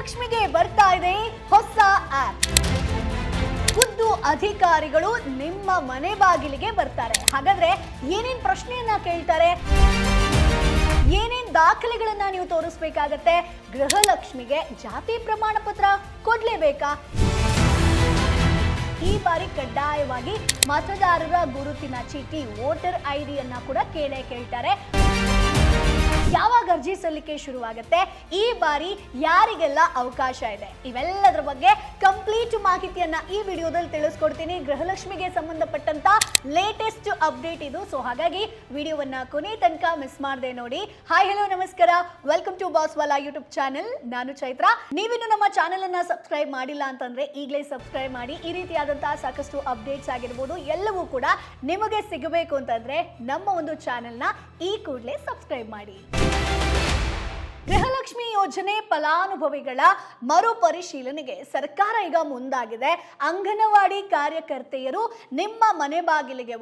ಗೃಹಲಕ್ಷ್ಮಿಗೆ ಬರ್ತಾ ಇದೆ ಹೊಸ ಆಪ್. ಖುದ್ದು ಅಧಿಕಾರಿಗಳು ನಿಮ್ಮ ಮನೆ ಬಾಗಿಲಿಗೆ ಬರ್ತಾರೆ. ಹಾಗಾದ್ರೆ ಏನೇನ್ ಪ್ರಶ್ನೆಯನ್ನ ಕೇಳ್ತಾರೆ, ಏನೇನ್ ದಾಖಲೆಗಳನ್ನ ನೀವು ತೋರಿಸಬೇಕಾಗತ್ತೆ, ಗೃಹಲಕ್ಷ್ಮಿಗೆ ಜಾತಿ ಪ್ರಮಾಣ ಪತ್ರ ಕೊಡ್ಲೇಬೇಕಾ? ಈ ಬಾರಿ ಕಡ್ಡಾಯವಾಗಿ ಮತದಾರರ ಗುರುತಿನ ಚೀಟಿ ವೋಟರ್ ಐಡಿಯನ್ನ ಕೂಡ ಕೇಳ್ತಾರೆ. ಯಾವಾಗ ಅರ್ಜಿ ಸಲ್ಲಿಕೆ ಶುರುವಾಗುತ್ತೆ, ಈ ಬಾರಿ ಯಾರಿಗೆಲ್ಲ ಅವಕಾಶ ಇದೆ, ಇವೆಲ್ಲದರ ಬಗ್ಗೆ ಕಂಪ್ಲೀಟ್ ಮಾಹಿತಿಯನ್ನ ಈ ವಿಡಿಯೋದಲ್ಲಿ ತಿಳಿಸ್ಕೊಡ್ತೀನಿ. ಗೃಹಲಕ್ಷ್ಮಿಗೆ ಸಂಬಂಧಪಟ್ಟಂತ ಲೇಟೆಸ್ಟ್ ಅಪ್ಡೇಟ್ ಇದು. ಸೊ ಹಾಗಾಗಿ ವಿಡಿಯೋವನ್ನ ಕೊನೆ ತನಕ ಮಿಸ್ ಮಾಡದೆ ನೋಡಿ. ಹಾಯ್ ಹಲೋ ನಮಸ್ಕಾರ, ವೆಲ್ಕಮ್ ಟು ಬಾಸ್ವಾಲಾ ಯೂಟ್ಯೂಬ್ ಚಾನೆಲ್. ನಾನು ಚೈತ್ರ. ನೀವಿನ್ನು ನಮ್ಮ ಚಾನೆಲ್ ಅನ್ನ ಸಬ್ಸ್ಕ್ರೈಬ್ ಮಾಡಿಲ್ಲ ಅಂತಂದ್ರೆ ಈಗಲೇ ಸಬ್ಸ್ಕ್ರೈಬ್ ಮಾಡಿ. ಈ ರೀತಿಯಾದಂತಹ ಸಾಕಷ್ಟು ಅಪ್ಡೇಟ್ಸ್ ಆಗಿರ್ಬೋದು ಎಲ್ಲವೂ ಕೂಡ ನಿಮಗೆ ಸಿಗಬೇಕು ಅಂತಂದ್ರೆ ನಮ್ಮ ಒಂದು ಚಾನೆಲ್ನ ಈ ಕೂಡಲೇ ಸಬ್ಸ್ಕ್ರೈಬ್ ಮಾಡಿ. ಗೃಹಲಕ್ಷ್ಮಿ ಯೋಜನೆ ಫಲಾನುಭವಿಗಳ ಮರುಪರಿಶೀಲನೆಗೆ ಸರ್ಕಾರ ಈಗ ಮುಂದಾಗಿದೆ. ಅಂಗನವಾಡಿ ಕಾರ್ಯಕರ್ತೆಯರು ನಿಮ್ಮ ಮನೆ ಬಾಗಿಲಿಗೆ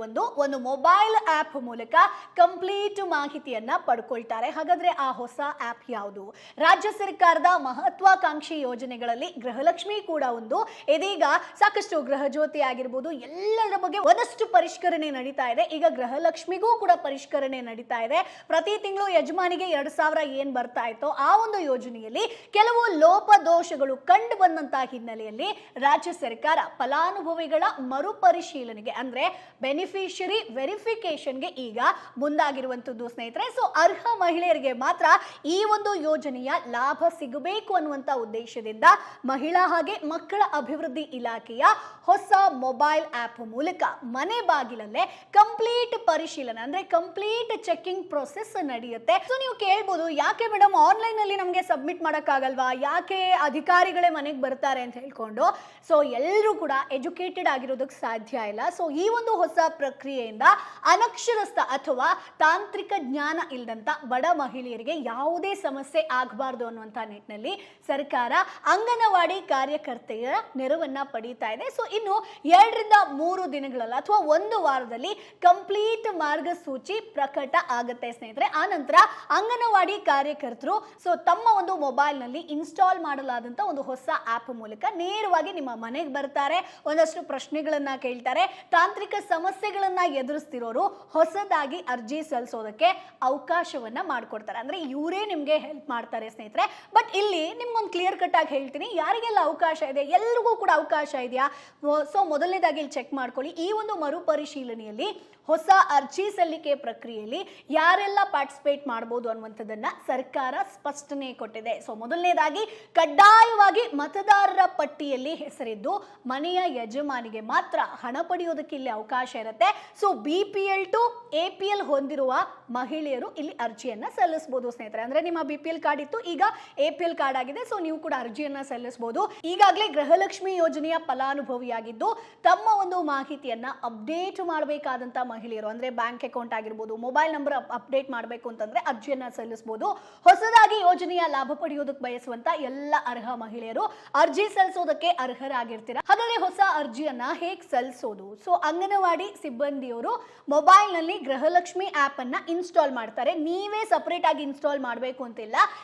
ಒಂದು ಮೊಬೈಲ್ ಆಪ್ ಮೂಲಕ ಕಂಪ್ಲೀಟ್ ಮಾಹಿತಿಯನ್ನ ಪಡ್ಕೊಳ್ತಾರೆ. ಹಾಗಾದ್ರೆ ಆ ಹೊಸ ಆಪ್ ಯಾವುದು? ರಾಜ್ಯ ಸರ್ಕಾರದ ಮಹತ್ವಾಕಾಂಕ್ಷಿ ಯೋಜನೆಗಳಲ್ಲಿ ಗೃಹಲಕ್ಷ್ಮಿ ಕೂಡ ಒಂದು. ಇದೀಗ ಸಾಕಷ್ಟು ಗೃಹ ಜ್ಯೋತಿ ಆಗಿರ್ಬೋದು ಎಲ್ಲರ ಬಗ್ಗೆ ಒಂದಷ್ಟು ಪರಿಷ್ಕರಣೆ ನಡೀತಾ ಇದೆ. ಈಗ ಗೃಹಲಕ್ಷ್ಮಿಗೂ ಕೂಡ ಪರಿಷ್ಕರಣೆ ನಡೀತಾ ಇದೆ. ಪ್ರತಿ ತಿಂಗಳು ಯಜಮಾನಿಗೆ 2,000 ಏನ್ ಬರ್ತಾ ಆ ಒಂದು ಯೋಜನೆಯಲ್ಲಿ ಕೆಲವು ಲೋಪದೋಷಗಳು ಕಂಡು ಬಂದಂತಹ ಹಿನ್ನೆಲೆಯಲ್ಲಿ ರಾಜ್ಯ ಸರ್ಕಾರ ಫಲಾನುಭವಿಗಳ ಮರುಪರಿಶೀಲನೆಗೆ ಅಂದ್ರೆ ಬೆನಿಫಿಷರಿ ವೆರಿಫಿಕೇಶನ್ಗೆ ಈಗ ಮುಂದಾಗಿರುವಂತದ್ದು ಸ್ನೇಹಿತರೆ. ಸೊ ಅರ್ಹ ಮಹಿಳೆಯರಿಗೆ ಮಾತ್ರ ಈ ಒಂದು ಯೋಜನೆಯ ಲಾಭ ಸಿಗಬೇಕು ಅನ್ನುವಂತ ಉದ್ದೇಶದಿಂದ ಮಹಿಳಾ ಹಾಗೆ ಮಕ್ಕಳ ಅಭಿವೃದ್ಧಿ ಇಲಾಖೆಯ ಹೊಸ ಮೊಬೈಲ್ ಆಪ್ ಮೂಲಕ ಮನೆ ಬಾಗಿಲಲ್ಲೇ ಕಂಪ್ಲೀಟ್ ಪರಿಶೀಲನೆ ಅಂದ್ರೆ ಕಂಪ್ಲೀಟ್ ಚೆಕಿಂಗ್ ಪ್ರೊಸೆಸ್ ನಡೆಯುತ್ತೆ. ಸೊ ನೀವು ಕೇಳ್ಬೋದು, ಯಾಕೆ ಮೇಡಮ್ ಆನ್ಲೈನ್ ಅಲ್ಲಿ ನಮಗೆ ಸಬ್ಮಿಟ್ ಮಾಡಕ್ಕಾಗಲ್ವಾ, ಯಾಕೆ ಅಧಿಕಾರಿಗಳೇ ಮನೆಗೆ ಬರ್ತಾರೆ ಅಂತ ಹೇಳ್ಕೊಂಡು? ಸೊ ಎಲ್ಲರೂ ಕೂಡ ಎಜುಕೇಟೆಡ್ ಆಗಿರೋದಕ್ಕೆ ಸಾಧ್ಯ ಇಲ್ಲ. ಸೊ ಈ ಒಂದು ಹೊಸ ಪ್ರಕ್ರಿಯೆಯಿಂದ ಅನಕ್ಷರಸ್ಥ ಅಥವಾ ತಾಂತ್ರಿಕ ಜ್ಞಾನ ಇಲ್ಲದಂತ ಬಡ ಮಹಿಳೆಯರಿಗೆ ಯಾವುದೇ ಸಮಸ್ಯೆ ಆಗಬಾರ್ದು ಅನ್ನುವಂತ ನಿಟ್ಟಿನಲ್ಲಿ ಸರ್ಕಾರ ಅಂಗನವಾಡಿ ಕಾರ್ಯಕರ್ತೆಯರ ನೆರವನ್ನ ಪಡೀತಾ ಇದೆ. ಸೊ ಇನ್ನು 2 ರಿಂದ 3 ದಿನಗಳಲ್ಲಿ ಅಥವಾ 1 ವಾರದಲ್ಲಿ ಕಂಪ್ಲೀಟ್ ಮಾರ್ಗಸೂಚಿ ಪ್ರಕಟ ಆಗುತ್ತೆ ಸ್ನೇಹಿತರೆ. ಆ ನಂತರ ಅಂಗನವಾಡಿ ಕಾರ್ಯಕರ್ತರು ಸೊ ತಮ್ಮ ಒಂದು ಮೊಬೈಲ್ ನಲ್ಲಿ ಇನ್ಸ್ಟಾಲ್ ಮಾಡಲಾದಂತ ಒಂದು ಹೊಸ ಆಪ್ ಮೂಲಕ ನೇರವಾಗಿ ನಿಮ್ಮ ಮನೆಗೆ ಬರ್ತಾರೆ. ಒಂದಷ್ಟು ಪ್ರಶ್ನೆಗಳನ್ನ ಕೇಳ್ತಾರೆ. ತಾಂತ್ರಿಕ ಸಮಸ್ಯೆಗಳನ್ನ ಎದುರಿಸ್ತಿರೋರು ಹೊಸದಾಗಿ ಅರ್ಜಿ ಸಲ್ಲಿಸೋದಕ್ಕೆ ಅವಕಾಶವನ್ನ ಮಾಡ್ಕೊಡ್ತಾರೆ. ಅಂದ್ರೆ ಇವರೇ ನಿಮ್ಗೆ ಹೆಲ್ಪ್ ಮಾಡ್ತಾರೆ ಸ್ನೇಹಿತರೆ. ಬಟ್ ಇಲ್ಲಿ ನಿಮ್ಗೊಂದು ಕ್ಲಿಯರ್ ಕಟ್ ಆಗಿ ಹೇಳ್ತೀನಿ, ಯಾರಿಗೆಲ್ಲ ಅವಕಾಶ ಇದೆ, ಎಲ್ರಿಗೂ ಕೂಡ ಅವಕಾಶ ಇದೆಯಾ? ಸೊ ಮೊದಲನೇದಾಗಿ ಇಲ್ಲಿ ಚೆಕ್ ಮಾಡ್ಕೊಳ್ಳಿ. ಈ ಒಂದು ಮರುಪರಿಶೀಲನೆಯಲ್ಲಿ ಹೊಸ ಅರ್ಜಿ ಸಲ್ಲಿಕೆ ಪ್ರಕ್ರಿಯೆಯಲ್ಲಿ ಯಾರೆಲ್ಲ ಪಾರ್ಟಿಸಿಪೇಟ್ ಮಾಡಬಹುದು ಅನ್ನುವಂಥದ್ದನ್ನ ಸರ್ಕಾರ ಸ್ಪಷ್ಟನೆ ಕೊಟ್ಟಿದೆ. ಸೊ ಮೊದಲನೇದಾಗಿ ಕಡ್ಡಾಯವಾಗಿ ಮತದಾರರ ಪಟ್ಟಿಯಲ್ಲಿ ಹೆಸರಿದ್ದು ಮನೆಯ ಯಜಮಾನಿಗೆ ಮಾತ್ರ ಹಣ ಪಡೆಯೋದಕ್ಕೆ ಇಲ್ಲಿ ಅವಕಾಶ ಇರುತ್ತೆ. ಸೊ BPL ಟು APL ಹೊಂದಿರುವ ಮಹಿಳೆಯರು ಇಲ್ಲಿ ಅರ್ಜಿಯನ್ನ ಸಲ್ಲಿಸಬಹುದು ಸ್ನೇಹಿತರೆ. ಅಂದ್ರೆ ನಿಮ್ಮ BPL ಕಾರ್ಡ್ ಇತ್ತು, ಈಗ APL ಕಾರ್ಡ್ ಆಗಿದೆ. ಸೊ ನೀವು ಕೂಡ ಅರ್ಜಿಯನ್ನ ಸಲ್ಲಿಸಬಹುದು. ಈಗಾಗಲೇ ಗೃಹಲಕ್ಷ್ಮಿ ಯೋಜನೆಯ ಫಲಾನುಭವಿಯಾಗಿದ್ದು ತಮ್ಮ ಒಂದು ಮಾಹಿತಿಯನ್ನ ಅಪ್ಡೇಟ್ ಮಾಡಬೇಕಾದಂತ ಮಹಿಳೆಯರು ಅಂದ್ರೆ ಬ್ಯಾಂಕ್ ಅಕೌಂಟ್ ಆಗಿರ್ಬೋದು, ಮೊಬೈಲ್ ನಂಬರ್ ಅಪ್ಡೇಟ್ ಮಾಡಬೇಕು ಅಂತಂದ್ರೆ ಅರ್ಜಿಯನ್ನ ಸಲ್ಲಿಸಬಹುದು. ಹೊಸದಾಗಿ ಯೋಜನೆಯ ಲಾಭ ಪಡೆಯೋದಕ್ಕೆ ಬಯಸುವಂತ ಎಲ್ಲ ಅರ್ಹ ಮಹಿಳೆಯರು ಅರ್ಜಿ ಸಲ್ಲಿಸೋದಕ್ಕೆ ಅರ್ಹರಾಗಿರ್ತೀರಾ. ಹಾಗಾದ್ರೆ ಹೊಸ ಅರ್ಜಿಯನ್ನ ಹೇಗೆ ಸಲ್ಲಿಸೋದು? ಸೊ ಅಂಗನವಾಡಿ ಸಿಬ್ಬಂದಿಯವರು ಮೊಬೈಲ್ ನಲ್ಲಿ ಗೃಹಲಕ್ಷ್ಮಿ ಆಪ್ ಅನ್ನ ಇನ್ಸ್ಟಾಲ್ ಮಾಡ್ತಾರೆ. ನೀವೇ ಸಪರೇಟ್ ಆಗಿ ಇನ್ಸ್ಟಾಲ್ ಮಾಡಬೇಕು ಅಂತಿಲ್ಲ.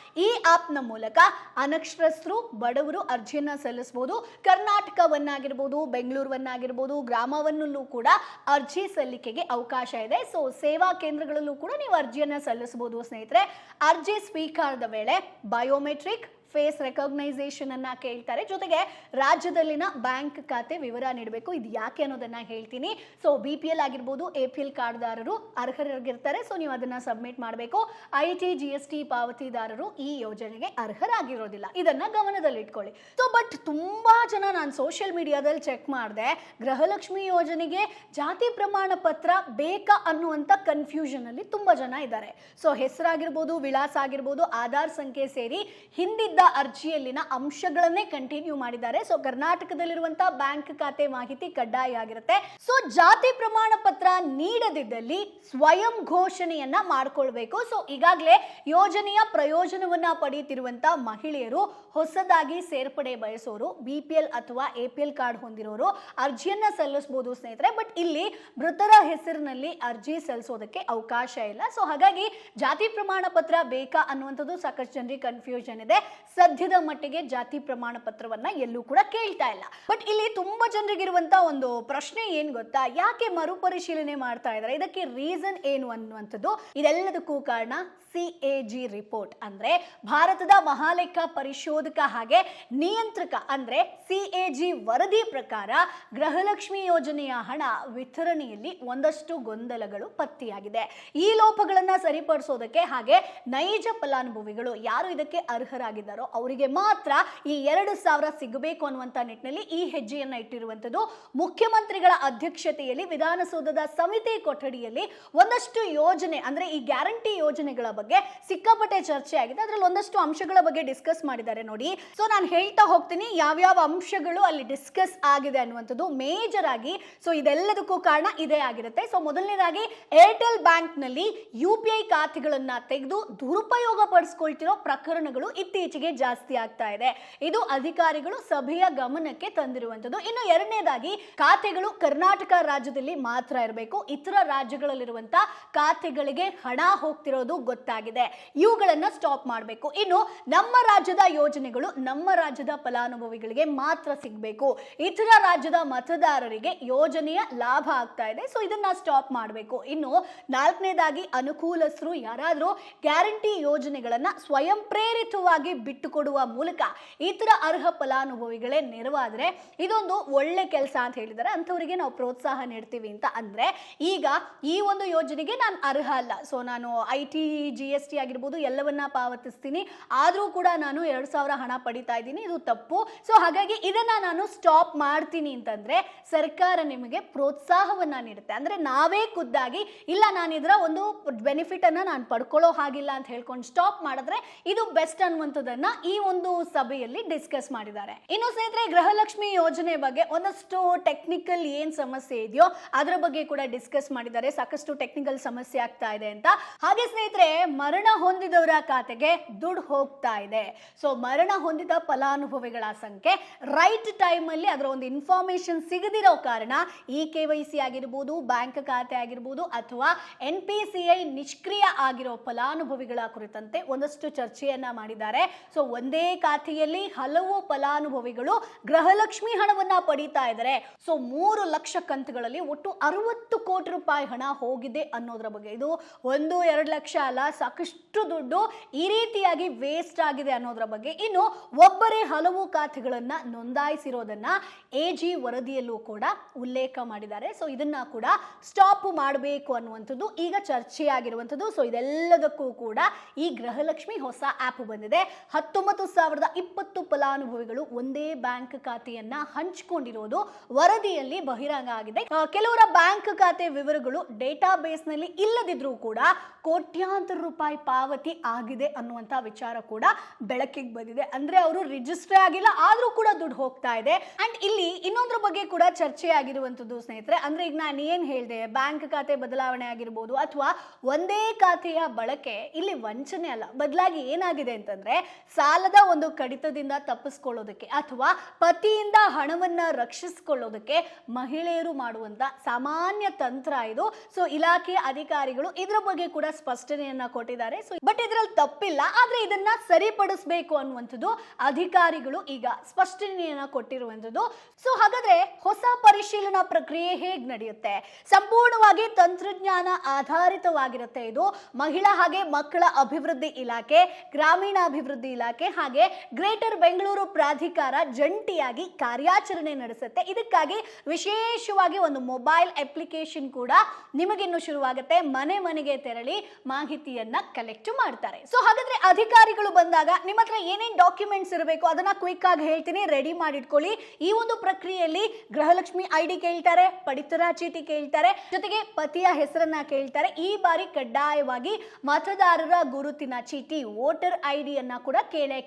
ಈ ಆಪ್ ನ ಮೂಲಕ ಅನಕ್ಷರಸ್ಥರು, ಬಡವರು ಅರ್ಜಿಯನ್ನ ಸಲ್ಲಿಸಬಹುದು. ಕರ್ನಾಟಕವನ್ನಾಗಿರ್ಬೋದು, ಬೆಂಗಳೂರವನ್ನಾಗಿರ್ಬೋದು, ಗ್ರಾಮವನ್ನೂ ಕೂಡ ಅರ್ಜಿ ಸಲ್ಲಿಕೆಗೆ ಅವಕಾಶ ಇದೆ. ಸೊ ಸೇವಾ ಕೇಂದ್ರಗಳಲ್ಲೂ ಕೂಡ ನೀವು ಅರ್ಜಿಯನ್ನ ಸಲ್ಲಿಸಬಹುದು ಸ್ನೇಹಿತರೆ. ಅರ್ಜಿ ಸ್ವೀಕಾರದ ವೇಳೆ ಬಯೋಮೆಟ್ರಿಕ್ ಫೇಸ್ ರೆಕಗ್ನೈಸೇಷನ್ ಅನ್ನ ಕೇಳ್ತಾರೆ. ಜೊತೆಗೆ ರಾಜ್ಯದಲ್ಲಿನ ಬ್ಯಾಂಕ್ ಖಾತೆ ವಿವರ ನೀಡಬೇಕು. ಇದು ಯಾಕೆ ಅನ್ನೋದನ್ನ ಹೇಳ್ತೀನಿ. ಸೊ BPL ಆಗಿರ್ಬೋದು, APL ಕಾರ್ಡ್ದಾರರು ಅರ್ಹರಾಗಿರ್ತಾರೆ. ಸೊ ನೀವು ಅದನ್ನ ಸಬ್ಮಿಟ್ ಮಾಡಬೇಕು. IT GST ಪಾವತಿದಾರರು ಈ ಯೋಜನೆಗೆ ಅರ್ಹರಾಗಿರೋದಿಲ್ಲ. ಇದನ್ನ ಗಮನದಲ್ಲಿಟ್ಕೊಳ್ಳಿ. ಸೊ ಬಟ್ ತುಂಬಾ ಜನ ನಾನು ಸೋಷಿಯಲ್ ಮೀಡಿಯಾದಲ್ಲಿ ಚೆಕ್ ಮಾಡಿದೆ, ಗೃಹಲಕ್ಷ್ಮಿ ಯೋಜನೆಗೆ ಜಾತಿ ಪ್ರಮಾಣ ಪತ್ರ ಬೇಕಾ ಅನ್ನುವಂತ ಕನ್ಫ್ಯೂಷನ್ ಅಲ್ಲಿ ತುಂಬಾ ಜನ ಇದ್ದಾರೆ. ಸೊ ಹೆಸರಾಗಿರ್ಬೋದು, ವಿಳಾಸ ಆಗಿರ್ಬೋದು, ಆಧಾರ್ ಸಂಖ್ಯೆ ಸೇರಿ ಹಿಂದಿದ್ದ ಅರ್ಜಿಯಲ್ಲಿನ ಅಂಶಗಳನ್ನೇ ಕಂಟಿನ್ಯೂ ಮಾಡಿದ್ದಾರೆ. ಸೊ ಕರ್ನಾಟಕದಲ್ಲಿರುವಂತಹ ಬ್ಯಾಂಕ್ ಖಾತೆ ಮಾಹಿತಿ ಕಡ್ಡಾಯ ಆಗಿರುತ್ತೆ. ಸೊ ಜಾತಿ ಪ್ರಮಾಣ ಪತ್ರ ನೀಡದಿದ್ದಲ್ಲಿ ಸ್ವಯಂ ಘೋಷಣೆಯನ್ನ ಮಾಡ್ಕೊಳ್ಬೇಕು. ಸೊ ಈಗಾಗಲೇ ಯೋಜನೆಯ ಪ್ರಯೋಜನವನ್ನ ಪಡೆಯುತ್ತಿರುವಂತಹ ಮಹಿಳೆಯರು, ಹೊಸದಾಗಿ ಸೇರ್ಪಡೆ ಬಯಸೋರು, BPL ಅಥವಾ APL ಕಾರ್ಡ್ ಹೊಂದಿರೋರು ಅರ್ಜಿಯನ್ನ ಸಲ್ಲಿಸಬಹುದು ಸ್ನೇಹಿತರೆ. ಬಟ್ ಇಲ್ಲಿ ಮೃತರ ಹೆಸರಿನಲ್ಲಿ ಅರ್ಜಿ ಸಲ್ಲಿಸೋದಕ್ಕೆ ಅವಕಾಶ ಇಲ್ಲ. ಸೊ ಹಾಗಾಗಿ ಜಾತಿ ಪ್ರಮಾಣ ಪತ್ರ ಬೇಕಾ ಅನ್ನುವಂಥದ್ದು ಸಾಕಷ್ಟು ಜನರಿಗೆ ಕನ್ಫ್ಯೂಷನ್ ಇದೆ. ಸದ್ಯದ ಮಟ್ಟಿಗೆ ಜಾತಿ ಪ್ರಮಾಣ ಪತ್ರವನ್ನ ಎಲ್ಲೂ ಕೂಡ ಕೇಳ್ತಾ ಇಲ್ಲ. ಬಟ್ ಇಲ್ಲಿ ತುಂಬಾ ಜನರಿಗಿರುವಂತ ಒಂದು ಪ್ರಶ್ನೆ ಏನ್ ಗೊತ್ತಾ, ಯಾಕೆ ಮರುಪರಿಶೀಲನೆ ಮಾಡ್ತಾ ಇದ್ದಾರೆ, ಇದಕ್ಕೆ ರೀಸನ್ ಏನು ಅನ್ನುವಂಥದ್ದು. ಇದೆಲ್ಲದಕ್ಕೂ ಕಾರಣ CAG ರಿಪೋರ್ಟ್ ಅಂದ್ರೆ ಭಾರತದ ಮಹಾಲೆಕ್ಕ ಪರಿಶೋಧಕ ಹಾಗೆ ನಿಯಂತ್ರಕ ಅಂದ್ರೆ CAG ವರದಿ ಪ್ರಕಾರ ಗೃಹಲಕ್ಷ್ಮಿ ಯೋಜನೆಯ ಹಣ ವಿತರಣೆಯಲ್ಲಿ ಒಂದಷ್ಟು ಗೊಂದಲಗಳು ಪತ್ತೆಯಾಗಿದೆ. ಈ ಲೋಪಗಳನ್ನ ಸರಿಪಡಿಸೋದಕ್ಕೆ ಹಾಗೆ ನೈಜ ಫಲಾನುಭವಿಗಳು ಯಾರು ಇದಕ್ಕೆ ಅರ್ಹರಾಗಿದ್ದಾರೋ ಅವರಿಗೆ ಮಾತ್ರ ಈ 2,000 ಸಿಗಬೇಕು ಅನ್ನುವಂತ ನಿಟ್ಟಿನಲ್ಲಿ ಈ ಹೆಜ್ಜೆಯನ್ನ ಇಟ್ಟಿರುವಂತದ್ದು. ಮುಖ್ಯಮಂತ್ರಿಗಳ ಅಧ್ಯಕ್ಷತೆಯಲ್ಲಿ ವಿಧಾನಸೌಧದ ಸಮಿತಿ ಕೊಠಡಿಯಲ್ಲಿ ಒಂದಷ್ಟು ಯೋಜನೆ ಅಂದ್ರೆ ಈ ಗ್ಯಾರಂಟಿ ಯೋಜನೆಗಳ ಬಗ್ಗೆ ಸಿಕ್ಕಾಪಟ್ಟೆ ಚರ್ಚೆ ಆಗಿದೆ. ಅದರಲ್ಲಿ ಒಂದಷ್ಟು ಅಂಶಗಳ ಬಗ್ಗೆ ಡಿಸ್ಕಸ್ ಮಾಡಿದ್ದಾರೆ ನೋಡಿ. ಸೊ ನಾನು ಹೇಳ್ತಾ ಹೋಗ್ತೀನಿ ಯಾವ್ಯಾವ ಅಂಶಗಳು ಅಲ್ಲಿ ಡಿಸ್ಕಸ್ ಆಗಿದೆ ಅನ್ನುವಂಥದ್ದು ಮೇಜರ್ ಆಗಿ. ಸೊ ಇದೆಲ್ಲದಕ್ಕೂ ಕಾರಣ ಇದೇ ಆಗಿರುತ್ತೆ. ಸೊ ಮೊದಲನೇದಾಗಿ ಏರ್ಟೆಲ್ ಬ್ಯಾಂಕ್ ನಲ್ಲಿ UPI ಖಾತೆಗಳನ್ನ ತೆಗೆದು ದುರುಪಯೋಗ ಪಡಿಸ್ಕೊಳ್ತಿರೋ ಪ್ರಕರಣಗಳು ಇತ್ತೀಚೆಗೆ ಜಾಸ್ತಿ ಆಗ್ತಾ ಇದೆ. ಇದು ಅಧಿಕಾರಿಗಳು ಸಭೆಯ ಗಮನಕ್ಕೆ ತಂದಿರುವಂತದ್ದು. ಇನ್ನು ಎರಡನೇದಾಗಿ ಖಾತೆಗಳು ಕರ್ನಾಟಕ ರಾಜ್ಯದಲ್ಲಿ ಮಾತ್ರ ಇರಬೇಕು, ಇತರ ರಾಜ್ಯಗಳಲ್ಲಿರುವಂತ ಖಾತೆಗಳಿಗೆ ಹಣ ಹೋಗ್ತಿರೋದು ಗೊತ್ತಾಗಿದೆ. ಇವುಗಳನ್ನ ಸ್ಟಾಪ್ ಮಾಡಬೇಕು. ಇನ್ನು ನಮ್ಮ ರಾಜ್ಯದ ಯೋಜನೆಗಳು ನಮ್ಮ ರಾಜ್ಯದ ಫಲಾನುಭವಿಗಳಿಗೆ ಮಾತ್ರ ಸಿಗಬೇಕು, ಇತರ ರಾಜ್ಯದ ಮತದಾರರಿಗೆ ಯೋಜನೆಯ ಲಾಭ ಆಗ್ತಾ ಇದೆ. ಸೊ ಇದನ್ನ ಸ್ಟಾಪ್ ಮಾಡಬೇಕು. ಇನ್ನು ನಾಲ್ಕನೇದಾಗಿ ಅನುಕೂಲಸ್ಥರು ಯಾರಾದರೂ ಗ್ಯಾರಂಟಿ ಯೋಜನೆಗಳನ್ನ ಸ್ವಯಂ ಪ್ರೇರಿತವಾಗಿ ಬಿಟ್ಟುಕೊಡುವ ಮೂಲಕ ಇತರ ಅರ್ಹ ಫಲಾನುಭವಿಗಳೇ ನೆರವಾದ್ರೆ ಇದೊಂದು ಒಳ್ಳೆ ಕೆಲಸ ಅಂತ ಹೇಳಿದ್ದಾರೆ. ಅಂಥವರಿಗೆ ನಾವು ಪ್ರೋತ್ಸಾಹ ನೀಡ್ತೀವಿ ಅಂತ. ಅಂದ್ರೆ ಈಗ ಈ ಒಂದು ಯೋಜನೆಗೆ ನಾನು ಅರ್ಹ ಅಲ್ಲ, ಸೊ ನಾನು IT GST ಆಗಿರ್ಬೋದು ಎಲ್ಲವನ್ನ ಪಾವತಿಸ್ತೀನಿ, ಆದ್ರೂ ಕೂಡ ನಾನು 2,000 ಹಣ ಪಡಿತಾ ಇದ್ದೀನಿ, ಇದು ತಪ್ಪು. ಸೊ ಹಾಗಾಗಿ ಇದನ್ನ ನಾನು ಸ್ಟಾಪ್ ಮಾಡ್ತೀನಿ ಅಂತಂದ್ರೆ ಸರ್ಕಾರ ನಿಮಗೆ ಪ್ರೋತ್ಸಾಹವನ್ನ ನೀಡುತ್ತೆ. ಅಂದ್ರೆ ನಾವೇ ಖುದ್ದಾಗಿ ಇಲ್ಲ ನಾನು ಇದರ ಒಂದು ಬೆನಿಫಿಟ್ ಅನ್ನ ನಾನು ಪಡ್ಕೊಳ್ಳೋ ಹಾಗಿಲ್ಲ ಅಂತ ಹೇಳ್ಕೊಂಡು ಸ್ಟಾಪ್ ಮಾಡಿದ್ರೆ ಇದು ಬೆಸ್ಟ್ ಅನ್ನುವಂಥದ್ದನ್ನ ಈ ಒಂದು ಸಭೆಯಲ್ಲಿ ಡಿಸ್ಕಸ್ ಮಾಡಿದ್ದಾರೆ. ಇನ್ನು ಸ್ನೇಹಿತರೆ ಗೃಹಲಕ್ಷ್ಮಿ ಯೋಜನೆ ಬಗ್ಗೆ ಒಂದಷ್ಟು ಟೆಕ್ನಿಕಲ್ ಏನ್ ಸಮಸ್ಯೆ ಇದೆಯೋ ಅದರ ಬಗ್ಗೆ ಕೂಡ ಡಿಸ್ಕಸ್ ಮಾಡಿದ್ದಾರೆ. ಸಾಕಷ್ಟು ಟೆಕ್ನಿಕಲ್ ಸಮಸ್ಯೆ ಆಗ್ತಾ ಇದೆ ಅಂತ. ಹಾಗೆ ಸ್ನೇಹಿತರೆ ಮರಣ ಹೊಂದಿದವರ ಖಾತೆಗೆ ದುಡ್ಡು ಹೋಗ್ತಾ ಇದೆ. ಸೊ ಮರಣ ಹೊಂದಿದ ಫಲಾನುಭವಿಗಳ ಸಂಖ್ಯೆ ರೈಟ್ ಟೈಮ್ ಅಲ್ಲಿ ಅದರ ಒಂದು ಇನ್ಫಾರ್ಮೇಶನ್ ಸಿಗದಿರೋ ಕಾರಣ KYC ಆಗಿರಬಹುದು, ಬ್ಯಾಂಕ್ ಖಾತೆ ಆಗಿರಬಹುದು ಅಥವಾ NPCI ನಿಷ್ಕ್ರಿಯ ಆಗಿರೋ ಫಲಾನುಭವಿಗಳ ಕುರಿತಂತೆ ಒಂದಷ್ಟು ಚರ್ಚೆಯನ್ನ ಮಾಡಿದ್ದಾರೆ. ಸೊ ಒಂದೇ ಖಾತೆಯಲ್ಲಿ ಹಲವು ಫಲಾನುಭವಿಗಳು ಗೃಹಲಕ್ಷ್ಮಿ ಹಣವನ್ನ ಪಡೀತಾ ಇದ್ದಾರೆ. ಸೊ 3 ಲಕ್ಷ ಕಂತುಗಳಲ್ಲಿ ಒಟ್ಟು 60 ಕೋಟಿ ರೂಪಾಯಿ ಹಣ ಹೋಗಿದೆ ಅನ್ನೋದ್ರ ಬಗ್ಗೆ. ಇದು 1-2 ಲಕ್ಷ ಅಲ್ಲ, ಸಾಕಷ್ಟು ದುಡ್ಡು ಈ ರೀತಿಯಾಗಿ ವೇಸ್ಟ್ ಆಗಿದೆ ಅನ್ನೋದ್ರ ಬಗ್ಗೆ. ಇನ್ನು ಒಬ್ಬರೇ ಹಲವು ಖಾತೆಗಳನ್ನ ನೋಂದಾಯಿಸಿರೋದನ್ನ AG ವರದಿಯಲ್ಲೂ ಕೂಡ ಉಲ್ಲೇಖ ಮಾಡಿದ್ದಾರೆ. ಸೊ ಇದನ್ನ ಕೂಡ ಸ್ಟಾಪ್ ಮಾಡಬೇಕು ಅನ್ನುವಂಥದ್ದು ಈಗ ಚರ್ಚೆ ಆಗಿರುವಂಥದ್ದು. ಸೊ ಇದೆಲ್ಲದಕ್ಕೂ ಕೂಡ ಈ ಗೃಹಲಕ್ಷ್ಮಿ ಹೊಸ ಆಪ್ ಬಂದಿದೆ. 19,020 ಫಲಾನುಭವಿಗಳು ಒಂದೇ ಬ್ಯಾಂಕ್ ಖಾತೆಯನ್ನ ಹಂಚಿಕೊಂಡಿರೋದು ವರದಿಯಲ್ಲಿ ಬಹಿರಂಗ ಆಗಿದೆ. ಕೆಲವರ ಬ್ಯಾಂಕ್ ಖಾತೆ ವಿವರಗಳು ಡೇಟಾ ಬೇಸ್ ನಲ್ಲಿ ಇಲ್ಲದಿದ್ರೂ ಕೂಡ ಕೋಟ್ಯಾಂತರ ರೂಪಾಯಿ ಪಾವತಿ ಆಗಿದೆ ಅನ್ನುವಂತ ವಿಚಾರ ಕೂಡ ಬೆಳಕಿಗೆ ಬಂದಿದೆ. ಅಂದ್ರೆ ಅವರು ರಿಜಿಸ್ಟರ್ ಆಗಿಲ್ಲ ಆದ್ರೂ ಕೂಡ ದುಡ್ಡು ಹೋಗ್ತಾ ಇದೆ. ಅಂಡ್ ಇಲ್ಲಿ ಇನ್ನೊಂದ್ರ ಬಗ್ಗೆ ಕೂಡ ಚರ್ಚೆ ಆಗಿರುವಂತದ್ದು ಸ್ನೇಹಿತರೆ, ಅಂದ್ರೆ ಈಗ ನಾನು ಏನ್ ಹೇಳಿದೆ, ಬ್ಯಾಂಕ್ ಖಾತೆ ಬದಲಾವಣೆ ಆಗಿರ್ಬೋದು ಅಥವಾ ಒಂದೇ ಖಾತೆಯ ಬಳಕೆ ಇಲ್ಲಿ ವಂಚನೆ ಅಲ್ಲ, ಬದಲಾಗಿ ಏನಾಗಿದೆ ಅಂತಂದ್ರೆ ಸಾಲದ ಒಂದು ಕಡಿತದಿಂದ ತಪ್ಪಿಸ್ಕೊಳ್ಳೋದಕ್ಕೆ ಅಥವಾ ಪತಿಯಿಂದ ಹಣವನ್ನ ರಕ್ಷಿಸಿಕೊಳ್ಳೋದಕ್ಕೆ ಮಹಿಳೆಯರು ಮಾಡುವಂತ ಸಾಮಾನ್ಯ ತಂತ್ರ ಇದು. ಸೊ ಇಲಾಖೆಯ ಅಧಿಕಾರಿಗಳು ಇದರ ಬಗ್ಗೆ ಕೂಡ ಸ್ಪಷ್ಟನೆಯನ್ನ ಕೊಟ್ಟಿದ್ದಾರೆ. ಸೊ ಬಟ್ ಇದರಲ್ಲಿ ತಪ್ಪಿಲ್ಲ, ಆದ್ರೆ ಇದನ್ನ ಸರಿಪಡಿಸಬೇಕು ಅನ್ನುವಂಥದ್ದು ಅಧಿಕಾರಿಗಳು ಈಗ ಸ್ಪಷ್ಟನೆಯನ್ನ ಕೊಟ್ಟಿರುವಂಥದ್ದು. ಸೊ ಹಾಗಾದ್ರೆ ಹೊಸ ಪರಿಶೀಲನಾ ಪ್ರಕ್ರಿಯೆ ಹೇಗೆ ನಡೆಯುತ್ತೆ? ಸಂಪೂರ್ಣವಾಗಿ ತಂತ್ರಜ್ಞಾನ ಆಧಾರಿತವಾಗಿರುತ್ತೆ. ಇದು ಮಹಿಳಾ ಹಾಗೆ ಮಕ್ಕಳ ಅಭಿವೃದ್ಧಿ ಇಲಾಖೆ, ಗ್ರಾಮೀಣಾಭಿವೃದ್ಧಿ ಇಲಾಖೆ ಹಾಗೆ ಗ್ರೇಟರ್ ಬೆಂಗಳೂರು ಪ್ರಾಧಿಕಾರ ಜಂಟಿಯಾಗಿ ಕಾರ್ಯಾಚರಣೆ ನಡೆಸುತ್ತೆ. ಇದಕ್ಕಾಗಿ ವಿಶೇಷವಾಗಿ ಒಂದು ಮೊಬೈಲ್ ಅಪ್ಲಿಕೇಶನ್ ಕೂಡ ನಿಮಗಿನ್ನು ಶುರುವಾಗುತ್ತೆ. ಮನೆ ಮನೆಗೆ ತೆರಳಿ ಮಾಹಿತಿಯನ್ನ ಕಲೆಕ್ಟ್ ಮಾಡ್ತಾರೆ. ಸೊ ಹಾಗಾದ್ರೆ ಅಧಿಕಾರಿಗಳು ಬಂದಾಗ ನಿಮ್ಮ ಹತ್ರ ಏನೇನ್ ಡಾಕ್ಯುಮೆಂಟ್ಸ್ ಇರಬೇಕು ಅದನ್ನ ಕ್ವಿಕ್ ಆಗಿ ಹೇಳ್ತೀನಿ, ರೆಡಿ ಮಾಡಿಟ್ಕೊಳ್ಳಿ. ಈ ಒಂದು ಪ್ರಕ್ರಿಯೆಯಲ್ಲಿ ಗೃಹಲಕ್ಷ್ಮಿ ID ಕೇಳ್ತಾರೆ, ಪಡಿತರ ಚೀಟಿ ಕೇಳ್ತಾರೆ, ಜೊತೆಗೆ ಪತಿಯ ಹೆಸರನ್ನ ಕೇಳ್ತಾರೆ. ಈ ಬಾರಿ ಕಡ್ಡಾಯವಾಗಿ ಮತದಾರರ ಗುರುತಿನ ಚೀಟಿ ವೋಟರ್ ID ಅನ್ನ ಕೂಡ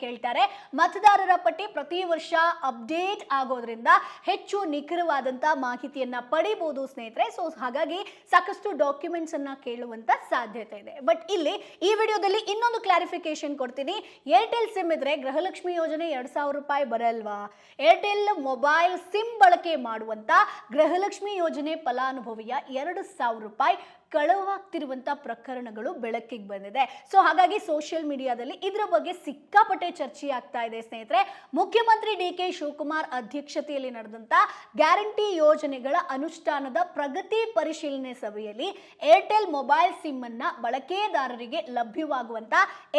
ಕೇಳ್ತಾರೆ. ಮತದಾರರ ಪಟ್ಟಿ ಪ್ರತಿ ವರ್ಷ ಅಪ್ಡೇಟ್ ಆಗೋದ್ರಿಂದ ಹೆಚ್ಚು ನಿಖರವಾದಂತ ಮಾಹಿತಿಯನ್ನ ಪಡಿಬಹುದು ಸ್ನೇಹಿತರೆ. ಸೊ ಹಾಗಾಗಿ ಸಾಕಷ್ಟು ಡಾಕ್ಯುಮೆಂಟ್ಸ್ ಅನ್ನ ಕೇಳುವಂತ ಸಾಧ್ಯತೆ ಇದೆ. ಬಟ್ ಇಲ್ಲಿ ಈ ವಿಡಿಯೋದಲ್ಲಿ ಇನ್ನೊಂದು ಕ್ಲಾರಿಫಿಕೇಶನ್ ಕೊಡ್ತೀನಿ. ಏರ್ಟೆಲ್ ಸಿಮ್ ಇದ್ರೆ ಗೃಹಲಕ್ಷ್ಮಿ ಯೋಜನೆ 2,000 ರೂಪಾಯಿ ಬರಲ್ವಾ? ಏರ್ಟೆಲ್ ಮೊಬೈಲ್ ಸಿಮ್ ಬಳಕೆ ಮಾಡುವಂತ ಗೃಹಲಕ್ಷ್ಮಿ ಯೋಜನೆ ಫಲಾನುಭವಿಯ 2,000 ರೂಪಾಯಿ ಕಳವಾಗ್ತಿರುವಂತ ಪ್ರಕರಣಗಳು ಬೆಳಕಿಗೆ ಬಂದಿದೆ. ಸೊ ಹಾಗಾಗಿ ಸೋಷಿಯಲ್ ಮೀಡಿಯಾದಲ್ಲಿ ಇದರ ಬಗ್ಗೆ ಸಿಕ್ಕಾಪಟ್ಟೆ ಚರ್ಚೆ ಆಗ್ತಾ ಇದೆ ಸ್ನೇಹಿತರೆ. ಮುಖ್ಯಮಂತ್ರಿ ಡಿ.ಕೆ. ಶಿವಕುಮಾರ್ ಅಧ್ಯಕ್ಷತೆಯಲ್ಲಿ ನಡೆದಂತ ಗ್ಯಾರಂಟಿ ಯೋಜನೆಗಳ ಅನುಷ್ಠಾನದ ಪ್ರಗತಿ ಪರಿಶೀಲನೆ ಸಭೆಯಲ್ಲಿ ಏರ್ಟೆಲ್ ಮೊಬೈಲ್ ಸಿಮ್ ಅನ್ನ ಬಳಕೆದಾರರಿಗೆ ಲಭ್ಯವಾಗುವಂತ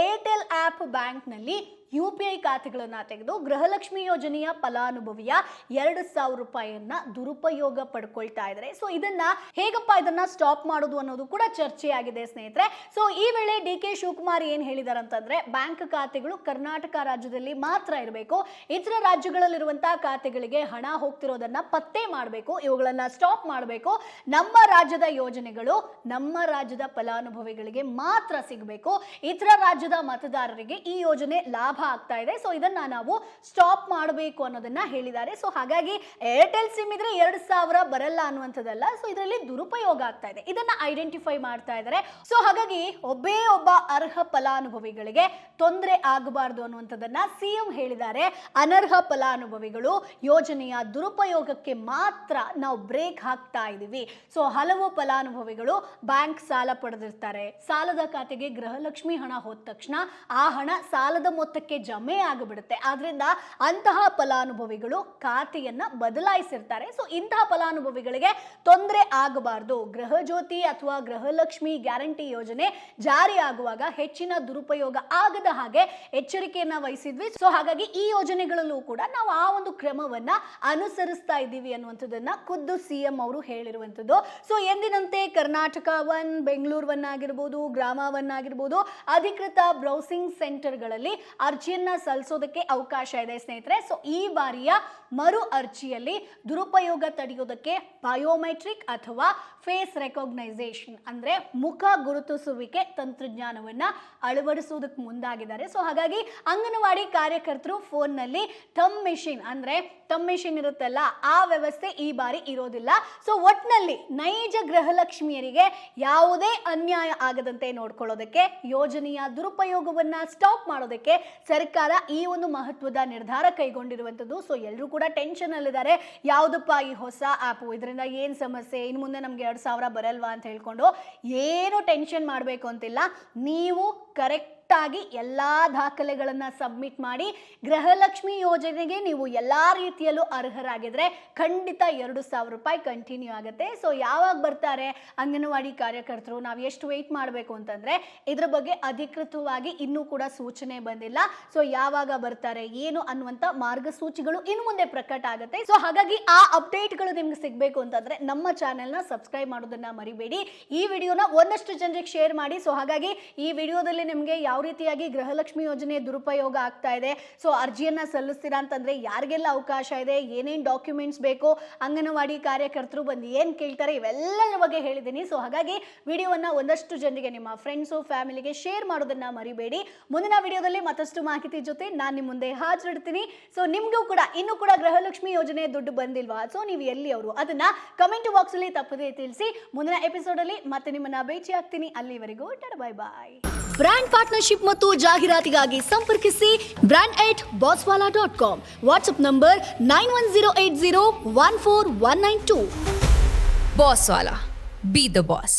ಏರ್ಟೆಲ್ ಆಪ್ ಬ್ಯಾಂಕ್ನಲ್ಲಿ UPI ಖಾತೆಗಳನ್ನ ತೆಗೆದು ಗೃಹಲಕ್ಷ್ಮಿ ಯೋಜನೆಯ ಫಲಾನುಭವಿಯ 2,000 ರೂಪಾಯಿಯನ್ನ ದುರುಪಯೋಗ ಪಡ್ಕೊಳ್ತಾ ಇದ್ದಾರೆ. ಸೊ ಇದನ್ನ ಸ್ಟಾಪ್ ಮಾಡೋದು ಅನ್ನೋದು ಕೂಡ ಚರ್ಚೆ ಆಗಿದೆ ಸ್ನೇಹಿತರೆ. ಸೊ ಈ ವೇಳೆ ಡಿ.ಕೆ. ಶಿವಕುಮಾರ್ ಏನ್ ಹೇಳಿದಾರೆ ಅಂತಂದ್ರೆ, ಬ್ಯಾಂಕ್ ಖಾತೆಗಳು ಕರ್ನಾಟಕ ರಾಜ್ಯದಲ್ಲಿ ಮಾತ್ರ ಇರಬೇಕು, ಇತರ ರಾಜ್ಯಗಳಲ್ಲಿರುವಂತಹ ಖಾತೆಗಳಿಗೆ ಹಣ ಹೋಗ್ತಿರೋದನ್ನ ಪತ್ತೆ ಮಾಡಬೇಕು, ಇವುಗಳನ್ನ ಸ್ಟಾಪ್ ಮಾಡಬೇಕು, ನಮ್ಮ ರಾಜ್ಯದ ಯೋಜನೆಗಳು ನಮ್ಮ ರಾಜ್ಯದ ಫಲಾನುಭವಿಗಳಿಗೆ ಮಾತ್ರ ಸಿಗಬೇಕು, ಇತರ ರಾಜ್ಯದ ಮತದಾರರಿಗೆ ಈ ಯೋಜನೆ ಲಾಭ ಆಗ್ತಾ ಇದೆ. ಸೊ ಇದನ್ನ ನಾವು ಸ್ಟಾಪ್ ಮಾಡಬೇಕು ಅನ್ನೋದನ್ನ ಹೇಳಿದ್ದಾರೆ. ಸೊ ಹಾಗಾಗಿ ಏರ್ಟೆಲ್ ಸಿಮ್ ಇದ್ರೆ 2,000 ಬರಲ್ಲ ಅನ್ನುವಂಥದ್ದಲ್ಲ. ಸೊ ಇದರಲ್ಲಿ ದುರುಪಯೋಗ ಆಗ್ತಾ ಇದೆ, ಇದನ್ನ ಐಡೆಂಟಿಫೈ ಮಾಡ್ತಾ ಇದ್ದಾರೆ. ಸೊ ಹಾಗಾಗಿ ಒಬ್ಬ ಅರ್ಹ ಫಲಾನುಭವಿಗಳಿಗೆ ತೊಂದರೆ ಆಗಬಾರದು ಅನ್ನುವಂಥದ್ದನ್ನ ಸಿಎಂ ಹೇಳಿದ್ದಾರೆ. ಅನರ್ಹ ಫಲಾನುಭವಿಗಳು ಯೋಜನೆಯ ದುರುಪಯೋಗಕ್ಕೆ ಮಾತ್ರ ನಾವು ಬ್ರೇಕ್ ಹಾಕ್ತಾ ಇದೀವಿ. ಸೊ ಹಲವು ಫಲಾನುಭವಿಗಳು ಬ್ಯಾಂಕ್ ಸಾಲ ಪಡೆದಿರ್ತಾರೆ, ಸಾಲದ ಖಾತೆಗೆ ಗೃಹಲಕ್ಷ್ಮಿ ಹಣ ಹೋದ ತಕ್ಷಣ ಆ ಹಣ ಸಾಲದ ಮೊತ್ತಕ್ಕೆ ಜಮೆ ಆಗಿಬಿಡುತ್ತೆ. ಆದ್ರಿಂದ ಅಂತಹ ಫಲಾನುಭವಿಗಳು ಖಾತೆಯನ್ನ ಬದಲಾಯಿಸಿರ್ತಾರೆ. ಸೊ ಇಂತಹ ಫಲಾನುಭವಿಗಳಿಗೆ ತೊಂದರೆ ಆಗಬಾರದು. ಗೃಹ ಜ್ಯೋತಿ ಅಥವಾ ಗೃಹಲಕ್ಷ್ಮಿ ಗ್ಯಾರಂಟಿ ಯೋಜನೆ ಜಾರಿ ಆಗುವಾಗ ಹೆಚ್ಚಿನ ದುರುಪಯೋಗ ಆಗದ ಹಾಗೆ ಎಚ್ಚರಿಕೆಯನ್ನ ವಹಿಸಿದ್ವಿ. ಸೊ ಹಾಗಾಗಿ ಈ ಯೋಜನೆಗಳಲ್ಲೂ ಕೂಡ ನಾವು ಆ ಒಂದು ಕ್ರಮವನ್ನ ಅನುಸರಿಸ್ತಾ ಇದ್ದೀವಿ ಅನ್ನುವಂಥದ್ದನ್ನ ಖುದ್ದು ಸಿಎಂ ಅವರು ಹೇಳಿರುವಂಥದ್ದು. ಸೊ ಎಂದಿನಂತೆ ಕರ್ನಾಟಕ ಒನ್, ಬೆಂಗಳೂರು ಒನ್ ಆಗಿರ್ಬೋದು, ಗ್ರಾಮ ಒನ್ ಆಗಿರ್ಬೋದು, ಅಧಿಕೃತ ಬ್ರೌಸಿಂಗ್ ಸೆಂಟರ್ಗಳಲ್ಲಿ ಅರ್ಜಿಯನ್ನ ಸಲ್ಲಿಸೋದಕ್ಕೆ ಅವಕಾಶ ಇದೆ ಸ್ನೇಹಿತರೆ. ಸೊ ಈ ಬಾರಿಯ ಮರು ಅರ್ಜಿಯಲ್ಲಿ ದುರುಪಯೋಗ ತಡೆಯೋದಕ್ಕೆ ಬಯೋಮೆಟ್ರಿಕ್ ಅಥವಾ ಫೇಸ್ ರೆಕಾಗ್ನೈಸೇಷನ್ ಅಂದ್ರೆ ಮುಖ ಗುರುತಿಸುವಿಕೆ ತಂತ್ರಜ್ಞಾನವನ್ನ ಅಳವಡಿಸುವುದಕ್ಕೆ ಮುಂದಾಗಿದ್ದಾರೆ. ಸೊ ಹಾಗಾಗಿ ಅಂಗನವಾಡಿ ಕಾರ್ಯಕರ್ತರು ಫೋನ್ನಲ್ಲಿ ಥಂಬ್ ಮೆಷಿನ್ ಇರುತ್ತಲ್ಲ, ಆ ವ್ಯವಸ್ಥೆ ಈ ಬಾರಿ ಇರೋದಿಲ್ಲ. ಸೊ ಒಟ್ನಲ್ಲಿ ನೈಜ ಗೃಹಲಕ್ಷ್ಮಿಯರಿಗೆ ಯಾವುದೇ ಅನ್ಯಾಯ ಆಗದಂತೆ ನೋಡ್ಕೊಳ್ಳೋದಕ್ಕೆ, ಯೋಜನೆಯ ದುರುಪಯೋಗವನ್ನ ಸ್ಟಾಪ್ ಮಾಡೋದಕ್ಕೆ ಸರ್ಕಾರ ಈ ಒಂದು ಮಹತ್ವದ ನಿರ್ಧಾರ ಕೈಗೊಂಡಿರುವಂಥದ್ದು. ಸೊ ಎಲ್ಲರೂ ಕೂಡ ಟೆನ್ಷನ್ ಅಲ್ಲಿದ್ದಾರೆ, ಯಾವುದಪ್ಪ ಈ ಹೊಸ ಆ್ಯಪ್, ಇದರಿಂದ ಏನು ಸಮಸ್ಯೆ, ಇನ್ನು ಮುಂದೆ ನಮ್ಗೆ 2,000 ಬರಲ್ವಾ ಅಂತ ಹೇಳ್ಕೊಂಡು ಏನು ಟೆನ್ಷನ್ ಮಾಡಬೇಕು ಅಂತಿಲ್ಲ. ನೀವು ಕರೆಕ್ಟ್ ಆಗಿ ಎಲ್ಲಾ ದಾಖಲೆಗಳನ್ನ ಸಬ್ಮಿಟ್ ಮಾಡಿ ಗೃಹಲಕ್ಷ್ಮಿ ಯೋಜನೆಗೆ ನೀವು ಎಲ್ಲಾ ರೀತಿಯಲ್ಲೂ ಅರ್ಹರಾಗಿದ್ರೆ ಖಂಡಿತ 2,000 ರೂಪಾಯಿ ಕಂಟಿನ್ಯೂ ಆಗುತ್ತೆ. ಸೊ ಯಾವಾಗ ಬರ್ತಾರೆ ಅಂಗನವಾಡಿ ಕಾರ್ಯಕರ್ತರು, ನಾವು ಎಷ್ಟು ವೆಯ್ಟ್ ಮಾಡಬೇಕು ಅಂತಂದ್ರೆ ಇದ್ರ ಬಗ್ಗೆ ಅಧಿಕೃತವಾಗಿ ಇನ್ನೂ ಕೂಡ ಸೂಚನೆ ಬಂದಿಲ್ಲ. ಸೊ ಯಾವಾಗ ಬರ್ತಾರೆ ಏನು ಅನ್ನುವಂತ ಮಾರ್ಗಸೂಚಿಗಳು ಇನ್ನು ಮುಂದೆ ಪ್ರಕಟ ಆಗುತ್ತೆ. ಸೊ ಹಾಗಾಗಿ ಆ ಅಪ್ಡೇಟ್ಗಳು ನಿಮ್ಗೆ ಸಿಗಬೇಕು ಅಂತಂದ್ರೆ ನಮ್ಮ ಚಾನೆಲ್ನ ಸಬ್ಸ್ಕ್ರೈಬ್ ಮಾಡೋದನ್ನ ಮರಿಬೇಡಿ. ಈ ವಿಡಿಯೋನ ಒಂದಷ್ಟು ಜನರಿಗೆ ಶೇರ್ ಮಾಡಿ. ಸೊ ಹಾಗಾಗಿ ಈ ವಿಡಿಯೋದಲ್ಲಿ ನಿಮಗೆ ಯಾವ ರೀತಿಯಾಗಿ ಗೃಹಲಕ್ಷ್ಮಿ ಯೋಜನೆ ದುರುಪಯೋಗ ಆಗ್ತಾ ಇದೆ, ಸೊ ಅರ್ಜಿಯನ್ನ ಸಲ್ಲಿಸ್ತೀರಾ ಅಂತಂದ್ರೆ ಯಾರಿಗೆಲ್ಲ ಅವಕಾಶ ಇದೆ, ಏನೇನ್ ಡಾಕ್ಯುಮೆಂಟ್ಸ್ ಬೇಕು, ಅಂಗನವಾಡಿ ಕಾರ್ಯಕರ್ತರು ಬಂದು ಏನ್ ಕೇಳ್ತಾರೆ, ಇವೆಲ್ಲರ ಬಗ್ಗೆ ಹೇಳಿದ್ದೀನಿ. ಸೊ ಹಾಗಾಗಿ ವಿಡಿಯೋವನ್ನ ಒಂದಷ್ಟು ಜನರಿಗೆ ನಿಮ್ಮ ಫ್ರೆಂಡ್ಸು ಫ್ಯಾಮಿಲಿಗೆ ಶೇರ್ ಮಾಡೋದನ್ನ ಮರಿಬೇಡಿ. ಮುಂದಿನ ವಿಡಿಯೋದಲ್ಲಿ ಮತ್ತಷ್ಟು ಮಾಹಿತಿ ಜೊತೆ ನಾನು ನಿಮ್ಮ ಮುಂದೆ ಹಾಜರಿಡ್ತೀನಿ. ಸೊ ನಿಮ್ಗೂ ಕೂಡ ಇನ್ನೂ ಕೂಡ ಗೃಹಲಕ್ಷ್ಮಿ ಯೋಜನೆ ದುಡ್ಡು ಬಂದಿಲ್ವಾ, ಸೊ ನೀವು ಎಲ್ಲಿ ಅವರು ಅದನ್ನ ಕಮೆಂಟ್ ಬಾಕ್ಸ್ ಅಲ್ಲಿ ತಪ್ಪದೇ ತಿಳಿಸಿ. ಮುಂದಿನ ಎಪಿಸೋಡ್ ಅಲ್ಲಿ ಮತ್ತೆ ನಿಮ್ಮನ್ನ ಭೇಟಿ ಆಗ್ತೀನಿ. ಅಲ್ಲಿವರೆಗೂ ಬೈ ಬಾಯ್. ಬ್ರಾಂಡ್ ಪಾರ್ಟ್ನರ್ಶಿಪ್ ಮತ್ತು ಜಾಹೀರಾತಿಗಾಗಿ ಸಂಪರ್ಕಿಸಿ brand@bosswala.com. WhatsApp number 9108014192. Bosswala. Be the boss.